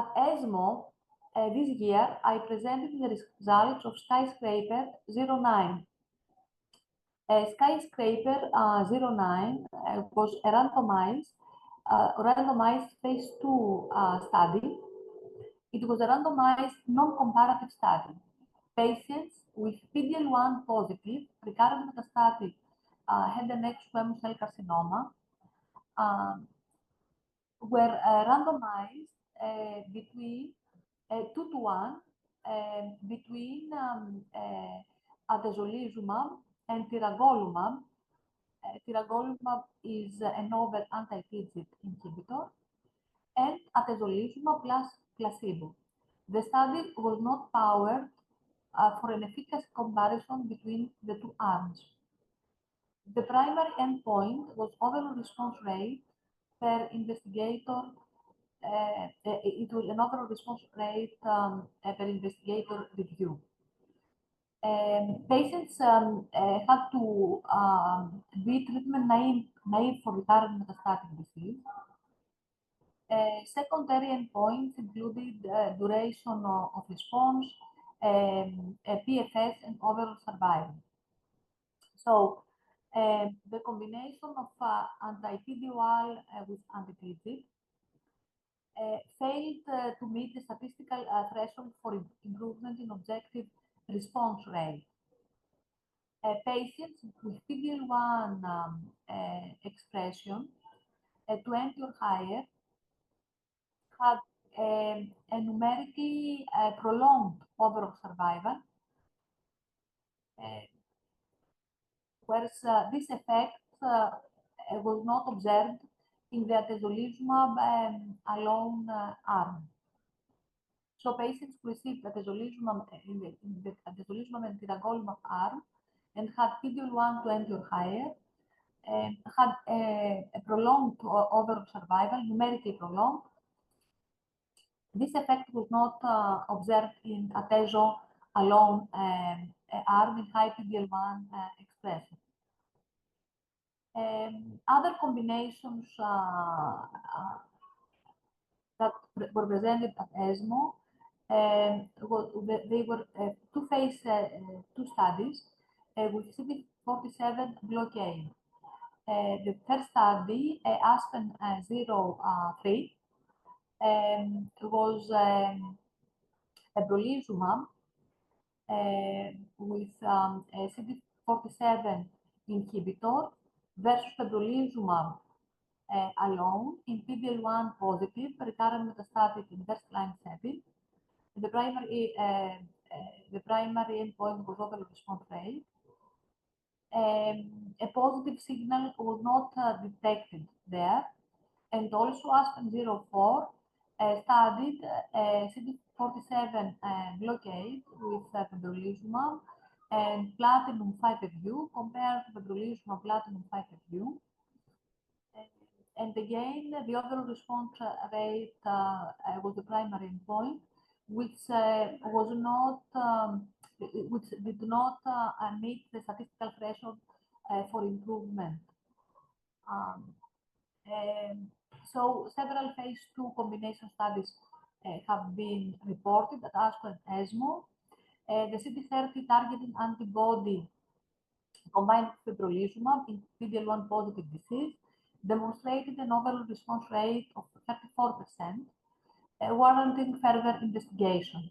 At ESMO this year, I presented the results of Skyscraper 09. Skyscraper 09 was a randomized phase 2 study. It was a randomized non-comparative study. Patients with PD-L1 positive recurrent metastatic head and neck squamous cell carcinoma were randomized between 2 to 1 between atezolizumab and tiragolumab. Tiragolumab is a novel anti-TIGIT inhibitor, and atezolizumab plus placebo. The study was not powered for an efficacy comparison between the two arms. The primary endpoint was overall response rate per investigator. It was an overall response rate per investigator review. Patients had to be treatment naive for recurrent metastatic disease. Secondary endpoints included duration of response, PFS, and overall survival. So, the combination of anti-PD-1 with anti-TIGIT failed to meet the statistical threshold for improvement in objective response rate. Patients with PD-L1 expression 20 or higher had a numerically prolonged overall survival, whereas this effect was not observed in the atezolizumab alone arm. So patients who received atezolizumab in the atezolizumab and tiragolumab arm and had PD-L1 20 or higher had a prolonged overall survival, numerically prolonged. This effect was not observed in atezo alone arm in high PD-L1 expression. Other combinations that were presented at ESMO, they were two phase 2 studies with CD47 blockade. The first study, ASPEN-03, was pembrolizumab with a CD47 inhibitor versus pembrolizumab alone in PD-L1 positive recurrent metastatic in first-line setting. The primary endpoint was overall response rate. A positive signal was not detected there, and also ASPEN-04 studied CD47 blockade with pembrolizumab and platinum 5-FU compared to pembrolizumab platinum 5-FU. And again, the overall response rate was the primary endpoint, which was not, which did not meet the statistical threshold for improvement. So several phase 2 combination studies have been reported at ASCO and ESMO. The CD30 targeting antibody combined with pembrolizumab in PD-L1 positive disease demonstrated an overall response rate of 34%, warranting further investigation.